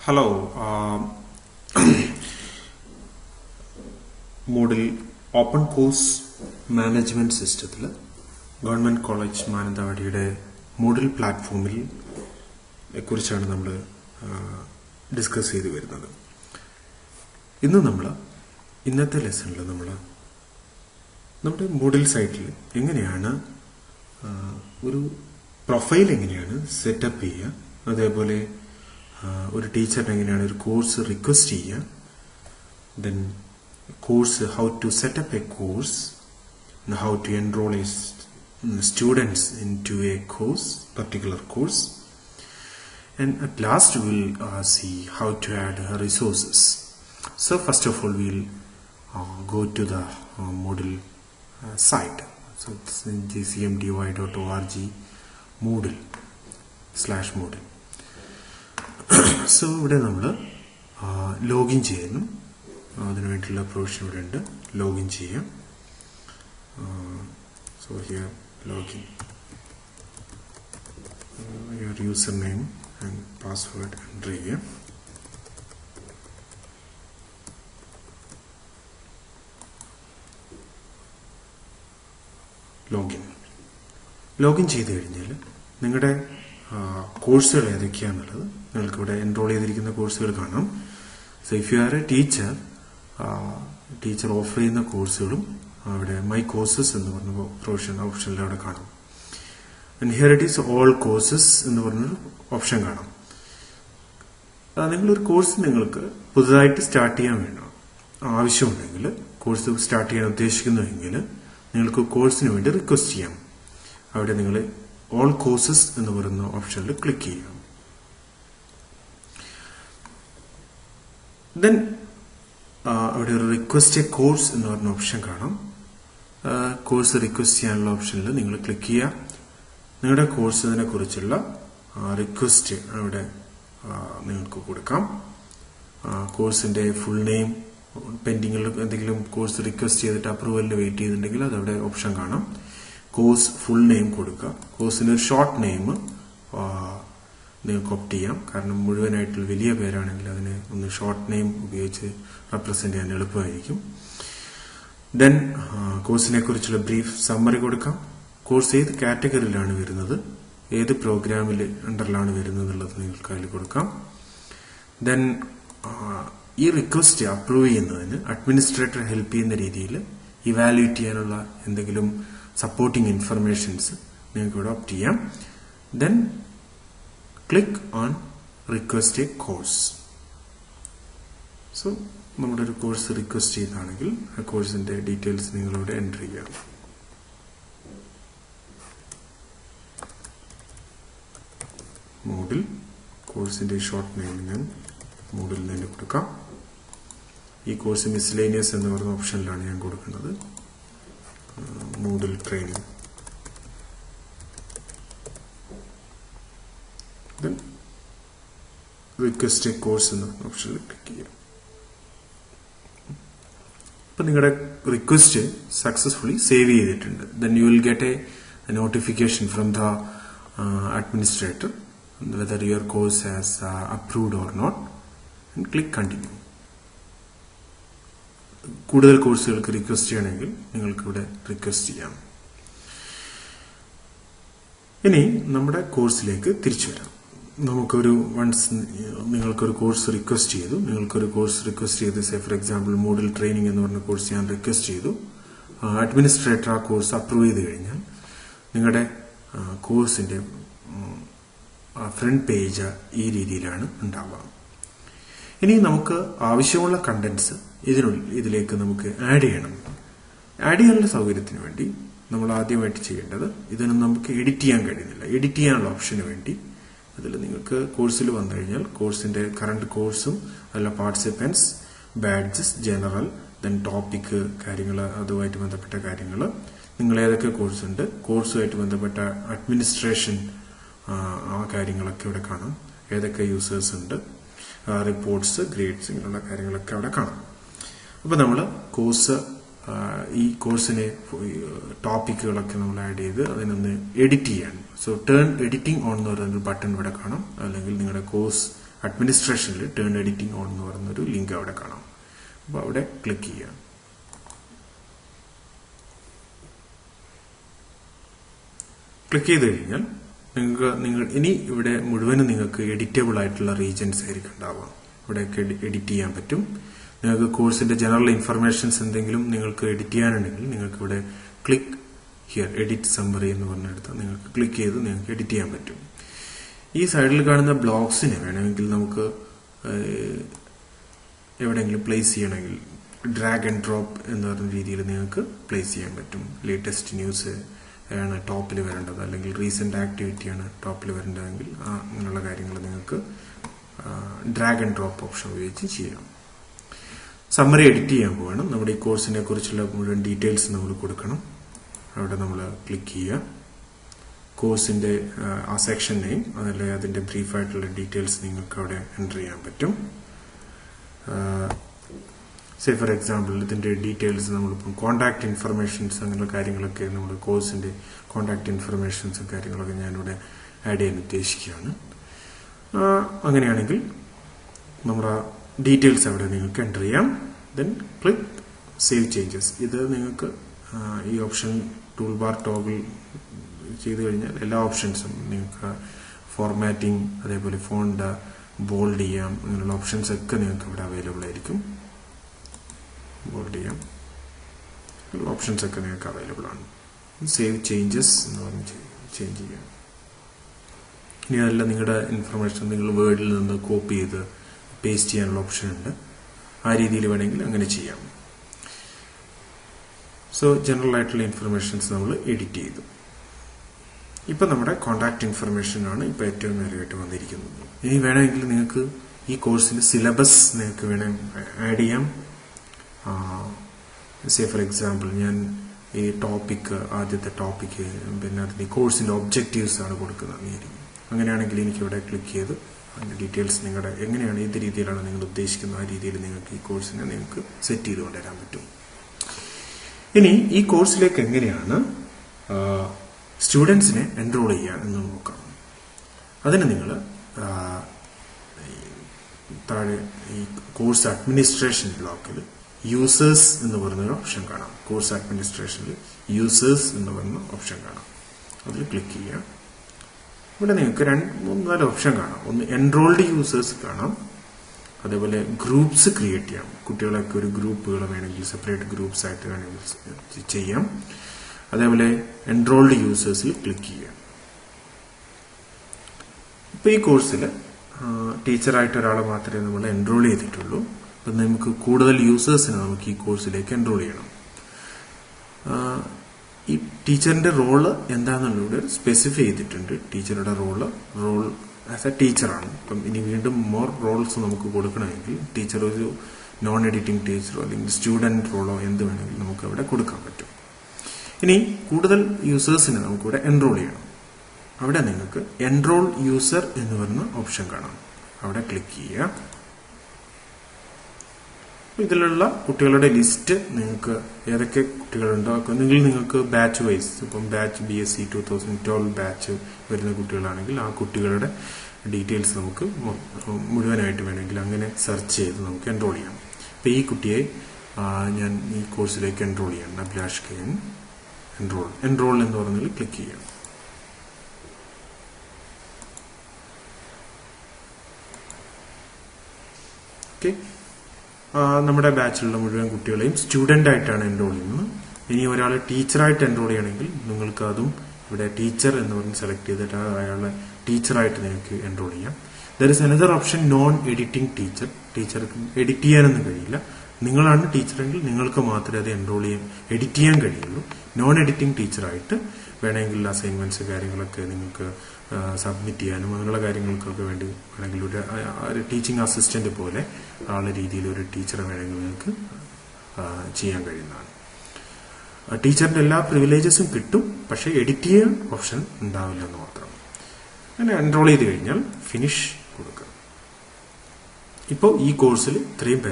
Hello, Moodle Open Course Management System Government College മാനന്തവാടിയുടെ Moodle പ്ലാറ്റ്ഫോമിൽ കുറിച്ചാണ് നമ്മൾ ഡിസ്കസ് ചെയ്തു വരുന്നത്. ഇന്നത്തെ ലെസണിൽ നമ്മൾ നമ്മുടെ Moodle സൈറ്റിൽ എങ്ങനെയാണ് ഒരു പ്രൊഫൈൽ എങ്ങനെയാണ് സെറ്റപ്പ് ചെയ്യുക, അതേപോലെ ഒരു ടീച്ചറിന് എങ്ങനെയാണ് ഒരു കോഴ്സ് റിക്വസ്റ്റ് ചെയ്യുക, then course how to set up a course, how to enrol a students into a course, particular course, and at last we will see how to add resources. So first of all we will go to the Moodle site. So it's gcmdy.org Moodle/Moodle. So ഇവിടെ നമ്മൾ login ചെയ്യുന്നു. അതിനു വേണ്ടിയുള്ള provision ഇവിടെ ഉണ്ട്. Login ചെയ്യാം. So here login, your user name and password enter ചെയ്യാം. Login ചെയ്ത് കഴിഞ്ഞാൽ നിങ്ങളുടെ കോഴ്സുകൾ ഏതൊക്കെയാണെന്നുള്ളത് നിങ്ങൾക്കിവിടെ എൻറോൾ ചെയ്തിരിക്കുന്ന കോഴ്സുകൾ കാണാം. So if you are A teacher offer ചെയ്യുന്ന കോഴ്സുകളും അവിടെ മൈ കോഴ്സസ് എന്ന് പറഞ്ഞ പ്രൊവിഷൻ ഓപ്ഷനിൽ അവിടെ കാണാം. And here it is all courses എന്ന് പറഞ്ഞൊരു ഓപ്ഷൻ കാണാം. നിങ്ങളൊരു കോഴ്സ് നിങ്ങൾക്ക് പുതുതായിട്ട് സ്റ്റാർട്ട് ചെയ്യാൻ വേണം ആവശ്യമുണ്ടെങ്കിൽ, കോഴ്സ് സ്റ്റാർട്ട് ചെയ്യാൻ ഉദ്ദേശിക്കുന്നുവെങ്കിൽ നിങ്ങൾക്ക് കോഴ്സിന് വേണ്ടി റിക്വസ്റ്റ് ചെയ്യാം. അവിടെ നിങ്ങൾ ഓൾ കോഴ്സസ് എന്ന് പറയുന്ന ഓപ്ഷനിൽ ക്ലിക്ക് ചെയ്യാം. ദെൻ അവിടെ ഒരു റിക്വസ്റ്റ് എ കോഴ്സ് എന്ന് പറഞ്ഞ ഓപ്ഷൻ കാണാം. കോഴ്സ് റിക്വസ്റ്റ് ചെയ്യാനുള്ള ഓപ്ഷനിൽ നിങ്ങൾ ക്ലിക്ക് ചെയ്യുക. നിങ്ങളുടെ കോഴ്സിനെ കുറിച്ചുള്ള റിക്വസ്റ്റ് അവിടെ നിങ്ങൾക്ക് കൊടുക്കാം. കോഴ്സിന്റെ ഫുൾ നെയിം, പെൻഡിങ്ങിൽ എന്തെങ്കിലും കോഴ്സ് റിക്വസ്റ്റ് ചെയ്തിട്ട് അപ്രൂവലിന് വെയിറ്റ് ചെയ്തിട്ടുണ്ടെങ്കിൽ അതവിടെ ഓപ്ഷൻ കാണാം. കോഴ്സ് ഫുൾ നെയിം കൊടുക്കുക. കോഴ്സിന് ഒരു ഷോർട്ട് നെയിം നിങ്ങൾക്ക് ഓപ്റ്റ് ചെയ്യാം. കാരണം മുഴുവനായിട്ടുള്ള വലിയ പേരാണെങ്കിൽ അതിന് ഒന്ന് ഷോർട്ട് നെയിം ഉപയോഗിച്ച് റെപ്രസെന്റ് ചെയ്യാൻ എളുപ്പമായിരിക്കും. ദെൻ കോഴ്സിനെ കുറിച്ചുള്ള ബ്രീഫ് സമ്മറി കൊടുക്കാം. കോഴ്സ് ഏത് കാറ്റഗറിയിലാണ് വരുന്നത്, ഏത് പ്രോഗ്രാമിൽ അണ്ടറിലാണ് വരുന്നത് എന്നുള്ളത് നിങ്ങൾക്ക് അതിൽ കൊടുക്കാം. ദെൻ ഈ റിക്വസ്റ്റ് അപ്രൂവ് ചെയ്യുന്നതിന് അഡ്മിനിസ്ട്രേറ്റർ ഹെൽപ്പ് ചെയ്യുന്ന രീതിയിൽ ഇവാലുവേറ്റ് ചെയ്യാനുള്ള എന്തെങ്കിലും സപ്പോർട്ടിംഗ് ഇൻഫർമേഷൻസ് നിങ്ങൾക്ക് ഇവിടെ ഓപ്റ്റ് ചെയ്യാം. Then click on request A course. So നമ്മുടെ ഒരു കോഴ്സ് റിക്വസ്റ്റ് ചെയ്താണെങ്കിൽ ആ കോഴ്സിന്റെ ഡീറ്റെയിൽസ് നിങ്ങളിവിടെ എൻ്റർ ചെയ്യാം. Moodle കോഴ്സിന്റെ ഷോർട്ട് നെയിം ഞാൻ Moodle തന്നെ കൊടുക്കാം. ഈ കോഴ്സ് മിസ്ലേനിയസ് എന്ന് പറയുന്ന ഓപ്ഷനിലാണ് ഞാൻ കൊടുക്കുന്നത്. Moodle training. Then request A course എന്ന ഓപ്ഷനിൽ ക്ലിക്ക് ചെയ്യാം. ഇപ്പൊ നിങ്ങളുടെ റിക്വസ്റ്റ് സക്സസ്ഫുള്ളി സേവ് ചെയ്തിട്ടുണ്ട്. Then you will get A notification from the administrator whether your course has approved or not, and click continue. കൂടുതൽ കോഴ്സുകൾക്ക് റിക്വസ്റ്റ് ചെയ്യണമെങ്കിൽ നിങ്ങൾക്ക് ഇവിടെ റിക്വസ്റ്റ് ചെയ്യാം. ഇനി നമ്മുടെ കോഴ്സിലേക്ക് തിരിച്ചു വരാം. നമുക്കൊരു നിങ്ങൾക്കൊരു കോഴ്സ് റിക്വസ്റ്റ് ചെയ്തു. ഫോർ എക്സാമ്പിൾ Moodle ട്രെയിനിങ് എന്ന് പറഞ്ഞ കോഴ്സ് ഞാൻ റിക്വസ്റ്റ് ചെയ്തു. അഡ്മിനിസ്ട്രേറ്റർ ആ കോഴ്സ് അപ്രൂവ് ചെയ്ത് കഴിഞ്ഞാൽ നിങ്ങളുടെ കോഴ്സിന്റെ ഫ്രണ്ട് പേജ് ഈ രീതിയിലാണ് ഉണ്ടാവുക. ഇനി നമുക്ക് ആവശ്യമുള്ള കണ്ടന്റ്സ് ഇതിലേക്ക് നമുക്ക് ആഡ് ചെയ്യണം. ആഡ് ചെയ്യാനുള്ള സൗകര്യത്തിന് വേണ്ടി നമ്മൾ ആദ്യമായിട്ട് ചെയ്യേണ്ടത്, ഇതിനൊന്നും നമുക്ക് എഡിറ്റ് ചെയ്യാൻ കഴിയുന്നില്ല. എഡിറ്റ് ചെയ്യാനുള്ള ഓപ്ഷന് വേണ്ടി അതിൽ നിങ്ങൾക്ക് കോഴ്സിൽ വന്നു കഴിഞ്ഞാൽ കോഴ്സിന്റെ കറണ്ട് കോഴ്സും അതിലെ participants, badges, general, then topic കാര്യങ്ങൾ, അതുമായിട്ട് ബന്ധപ്പെട്ട കാര്യങ്ങൾ, നിങ്ങൾ ഏതൊക്കെ കോഴ്സ് ഉണ്ട്, കോഴ്സുമായിട്ട് ബന്ധപ്പെട്ട അഡ്മിനിസ്ട്രേഷൻ ആ കാര്യങ്ങളൊക്കെ ഇവിടെ കാണാം. ഏതൊക്കെ യൂസേഴ്സ് ഉണ്ട്, റിപ്പോർട്ട്സ്, ഗ്രേഡ്സ്, ഇങ്ങനെയുള്ള കാര്യങ്ങളൊക്കെ അവിടെ കാണാം. അപ്പൊ നമ്മൾ ഈ കോഴ്സിനെ ടോപ്പിക്കുകളൊക്കെ നമ്മൾ ആഡ് ചെയ്ത് അതിനൊന്ന് എഡിറ്റ് ചെയ്യാൻ. സോ ടേൺ എഡിറ്റിംഗ് ഓൺ എന്ന് പറയുന്ന ബട്ടൺ ഇവിടെ കാണാം. അല്ലെങ്കിൽ നിങ്ങളുടെ കോഴ്സ് അഡ്മിനിസ്ട്രേഷനിൽ ടേൺ എഡിറ്റിംഗ് ഓൺ എന്ന് പറയുന്നൊരു ലിങ്ക് അവിടെ കാണാം. അപ്പോൾ അവിടെ ക്ലിക്ക് ചെയ്യുക. ക്ലിക്ക് ചെയ്ത് കഴിഞ്ഞാൽ നിങ്ങൾ ഇനി ഇവിടെ മുഴുവനും നിങ്ങൾക്ക് എഡിറ്റബിൾ ആയിട്ടുള്ള റീജൻസ് ആയിരിക്കും ഉണ്ടാവുക. ഇവിടെയൊക്കെ എഡിറ്റ് ചെയ്യാൻ പറ്റും. നിങ്ങൾക്ക് കോഴ്സിന്റെ ജനറൽ ഇൻഫർമേഷൻസ് എന്തെങ്കിലും നിങ്ങൾക്ക് എഡിറ്റ് ചെയ്യാനുണ്ടെങ്കിൽ നിങ്ങൾക്ക് ഇവിടെ ക്ലിക്ക് ഹിയർ എഡിറ്റ് സമ്മറി എന്ന് പറഞ്ഞെടുത്ത് നിങ്ങൾക്ക് ക്ലിക്ക് ചെയ്ത് നിങ്ങൾക്ക് എഡിറ്റ് ചെയ്യാൻ പറ്റും. ഈ സൈഡിൽ കാണുന്ന ബ്ലോഗ്സിനെ വേണമെങ്കിൽ നമുക്ക് എവിടെയെങ്കിലും പ്ലേസ് ചെയ്യണമെങ്കിൽ ഡ്രാഗ് ആൻഡ് ഡ്രോപ്പ് എന്ന് പറയുന്ന രീതിയിൽ നിങ്ങൾക്ക് പ്ലേസ് ചെയ്യാൻ പറ്റും. ലേറ്റസ്റ്റ് ന്യൂസ് ആണ് ടോപ്പിൽ വരേണ്ടത്, അല്ലെങ്കിൽ റീസെന്റ് ആക്ടിവിറ്റിയാണ് ടോപ്പിൽ വരേണ്ടതെങ്കിൽ അങ്ങനെയുള്ള കാര്യങ്ങൾ നിങ്ങൾക്ക് ഡ്രാഗ് ആൻഡ് ഡ്രോപ്പ് ഓപ്ഷൻ ഉപയോഗിച്ച് ചെയ്യാം. സമ്മറി എഡിറ്റ് ചെയ്യാൻ പോവാണ്. നമ്മുടെ ഈ കോഴ്സിനെ കുറിച്ചുള്ള മുഴുവൻ ഡീറ്റെയിൽസ് നമ്മൾ കൊടുക്കണം. അവിടെ നമ്മൾ ക്ലിക്ക് ചെയ്യുക. കോഴ്സിന്റെ ആ സെക്ഷൻ നെയിം അതല്ലേ അതിന്റെ ബ്രീഫായിട്ടുള്ള ഡീറ്റെയിൽസ് നിങ്ങൾക്ക് അവിടെ എൻ്റർ ചെയ്യാൻ പറ്റും. ഫോർ എക്സാമ്പിൾ ഇതിന്റെ ഡീറ്റെയിൽസ് നമ്മളിപ്പം കോൺടാക്ട് ഇൻഫർമേഷൻസ് അങ്ങനെയുള്ള കാര്യങ്ങളൊക്കെ നമ്മുടെ കോഴ്സിന്റെ കോൺടാക്ട് ഇൻഫർമേഷൻസും കാര്യങ്ങളൊക്കെ ഞാനിവിടെ ആഡ് ചെയ്യാൻ ഉദ്ദേശിക്കുകയാണ്. അങ്ങനെയാണെങ്കിൽ നമ്മുടെ ഡീറ്റെയിൽസ് അവിടെ നിങ്ങൾക്ക് എൻ്റർ ചെയ്യാം. Then click save changes. ഇത് നിങ്ങൾക്ക് ഈ ഓപ്ഷൻ ടൂൾ ബാർ ടോഗിൾ ചെയ്ത് കഴിഞ്ഞാൽ എല്ലാ ഓപ്ഷൻസും നിങ്ങൾക്ക് ഫോർമാറ്റിംഗ് അതേപോലെ ഫോണ്ട് ബോൾഡ് ചെയ്യാം, അങ്ങനെയുള്ള ഓപ്ഷൻസ് ഒക്കെ നിങ്ങൾക്ക് ഇവിടെ അവൈലബിൾ ആയിരിക്കും. ബോൾഡ് ചെയ്യാം, ഓപ്ഷൻസ് ഒക്കെ നിങ്ങൾക്ക് അവൈലബിൾ ആണ്. സേവ് ചേഞ്ചസ് എന്ന് പറഞ്ഞ് ചേഞ്ച് ചെയ്യാം. ഇനി അതല്ല നിങ്ങളുടെ ഇൻഫർമേഷൻ നിങ്ങൾ വേർഡിൽ നിന്ന് കോപ്പി ചെയ്ത് പേസ്റ്റ് ചെയ്യാനുള്ള ഓപ്ഷൻ ഉണ്ട്. ആ രീതിയിൽ വേണമെങ്കിൽ അങ്ങനെ ചെയ്യാം. സോ ജനറൽ ആയിട്ടുള്ള ഇൻഫർമേഷൻസ് നമ്മൾ എഡിറ്റ് ചെയ്തു. ഇപ്പൊ നമ്മുടെ കോൺടാക്ട് ഇൻഫർമേഷൻ ആണ് ഇപ്പൊ ഏറ്റവും നേരെയായിട്ട് വന്നിരിക്കുന്നത്. ഇനി വേണമെങ്കിൽ നിങ്ങൾക്ക് ഈ കോഴ്സിന്റെ സിലബസ് നിങ്ങൾക്ക് വേണമെങ്കിൽ ആഡ് ചെയ്യാം. ഫോർ എക്സാമ്പിൾ ഞാൻ ഈ ടോപ്പിക് ആദ്യത്തെ ടോപ്പിക്ക് പിന്നെ അതിന്റെ കോഴ്സിന്റെ ഒബ്ജക്റ്റീവ്സ് ആണ് കൊടുക്കുന്നത്. അങ്ങനെയാണെങ്കിൽ എനിക്ക് ഇവിടെ ക്ലിക്ക് ചെയ്ത് അതിന്റെ ഡീറ്റെയിൽസ് നിങ്ങളുടെ എങ്ങനെയാണ് ഏത് രീതിയിലാണ് നിങ്ങൾ ഉദ്ദേശിക്കുന്നത് ആ രീതിയിൽ നിങ്ങൾക്ക് ഈ കോഴ്സിനെ നിങ്ങൾക്ക് സെറ്റ് ചെയ്ത് കൊണ്ടുവരാൻ പറ്റും. ഇനി ഈ കോഴ്സിലേക്ക് എങ്ങനെയാണ് സ്റ്റുഡൻസിനെ എൻറോൾ ചെയ്യുക എന്ന് നോക്കാം. അതിന് നിങ്ങൾ താഴെ ഈ കോഴ്സ് അഡ്മിനിസ്ട്രേഷൻ ബ്ലോക്കിൽ യൂസേഴ്സ് എന്ന് പറയുന്ന ഓപ്ഷൻ കാണാം. കോഴ്സ് അഡ്മിനിസ്ട്രേഷനിൽ യൂസേഴ്സ് എന്ന് പറയുന്ന ഓപ്ഷൻ കാണാം. അതിൽ ക്ലിക്ക് ചെയ്യുക. ഇവിടെ നിങ്ങൾക്ക് 3-4 ഓപ്ഷൻ കാണാം. ഒന്ന് എൻറോൾഡ് യൂസേഴ്സ് കാണാം, അതേപോലെ ഗ്രൂപ്പ്സ് ക്രിയേറ്റ് ചെയ്യാം. കുട്ടികളൊക്കെ ഒരു ഗ്രൂപ്പുകൾ വേണമെങ്കിൽ സെപ്പറേറ്റ് ഗ്രൂപ്പ്സ് ആയിട്ട് വേണമെങ്കിൽ ചെയ്യാം. അതേപോലെ എൻറോൾഡ് യൂസേഴ്സിൽ ക്ലിക്ക് ചെയ്യാം. ഇപ്പൊ ഈ കോഴ്സിൽ ടീച്ചറായിട്ട് ഒരാളെ മാത്രമേ നമ്മൾ എൻറോൾ ചെയ്തിട്ടുള്ളൂ. അപ്പൊ നമുക്ക് കൂടുതൽ യൂസേഴ്സിനെ നമുക്ക് ഈ കോഴ്സിലേക്ക് എൻറോൾ ചെയ്യണം. ഈ ടീച്ചറിന്റെ റോള് എന്താണെന്നുള്ളത് സ്പെസിഫൈ ചെയ്തിട്ടുണ്ട്. ടീച്ചറുടെ റോൾ ആസ് എ ടീച്ചറാണ്. അപ്പം ഇനി വീണ്ടും മോർ റോൾസ് നമുക്ക് കൊടുക്കണമെങ്കിൽ ടീച്ചർ ഒരു നോൺ എഡിറ്റിംഗ് ടീച്ചറോ അല്ലെങ്കിൽ സ്റ്റുഡന്റ് റോളോ എന്ത് വേണമെങ്കിലും നമുക്ക് അവിടെ കൊടുക്കാൻ പറ്റും. ഇനി കൂടുതൽ യൂസേഴ്സിനെ നമുക്കിവിടെ എൻറോൾ ചെയ്യണം. അവിടെ നിങ്ങൾക്ക് എൻറോൾ യൂസർ എന്ന് പറയുന്ന ഓപ്ഷൻ കാണാം. അവിടെ ക്ലിക്ക് ചെയ്യുക. ഇതിലുള്ള കുട്ടികളുടെ ലിസ്റ്റ് നിങ്ങൾക്ക് ഏതൊക്കെ കുട്ടികളുണ്ടോ നിങ്ങൾക്ക് ബാച്ച് വൈസ് ഇപ്പം ബാച്ച് BSc 2012 ബാച്ച് വരുന്ന കുട്ടികളാണെങ്കിൽ ആ കുട്ടികളുടെ ഡീറ്റെയിൽസ് നമുക്ക് മുഴുവനായിട്ട് വേണമെങ്കിൽ അങ്ങനെ സെർച്ച് ചെയ്ത് നമുക്ക് എൻറോൾ ചെയ്യാം. അപ്പൊ ഈ കുട്ടിയെ ഞാൻ ഈ കോഴ്സിലേക്ക് എൻറോൾ ചെയ്യണം. അഭിലാഷ് KN എൻറോൾ എന്ന് പറഞ്ഞതിൽ ക്ലിക്ക് ചെയ്യാം. ഓക്കെ, നമ്മുടെ ബാച്ചിലുള്ള മുഴുവൻ കുട്ടികളെയും സ്റ്റുഡന്റ് ആയിട്ടാണ് എൻറോൾ ചെയ്യുന്നത്. ഇനി ഒരാൾ ടീച്ചറായിട്ട് എൻറോൾ ചെയ്യണമെങ്കിൽ നിങ്ങൾക്ക് അതും ഇവിടെ ടീച്ചർ എന്ന് പറഞ്ഞ് സെലക്ട് ചെയ്തിട്ട് അയാളെ ടീച്ചറായിട്ട് നിങ്ങൾക്ക് എൻറോൾ ചെയ്യാം. There is another option non editing teacher. ടീച്ചർക്ക് എഡിറ്റ് ചെയ്യാനൊന്നും കഴിയില്ല. നിങ്ങളാണ് ടീച്ചറെങ്കിൽ നിങ്ങൾക്ക് മാത്രമേ അത് എഡിറ്റ് ചെയ്യാൻ കഴിയുള്ളൂ. നോൺ എഡിറ്റിംഗ് ടീച്ചറായിട്ട് വേണമെങ്കിൽ അസൈൻമെന്റ്സ് കാര്യങ്ങളൊക്കെ നിങ്ങൾക്ക് സബ്മിറ്റ് ചെയ്യാനും അങ്ങനെയുള്ള കാര്യങ്ങൾക്കൊക്കെ വേണ്ടി വേണമെങ്കിൽ ഒരു ടീച്ചിങ് അസിസ്റ്റന്റ് പോലെ ആളുടെ രീതിയിൽ ഒരു ടീച്ചറെ വേണമെങ്കിൽ നിങ്ങൾക്ക് ചെയ്യാൻ കഴിയുന്നതാണ്. ടീച്ചറിന്റെ എല്ലാ പ്രിവിലേജസും കിട്ടും, പക്ഷെ എഡിറ്റ് ചെയ്യാൻ ഓപ്ഷൻ ഉണ്ടാവില്ല എന്ന് മാത്രം. അങ്ങനെ എൻറോൾ ചെയ്ത് കഴിഞ്ഞാൽ ഫിനിഷ് കൊടുക്കുക. ഇപ്പോൾ ഈ കോഴ്സിൽ ഇത്രയും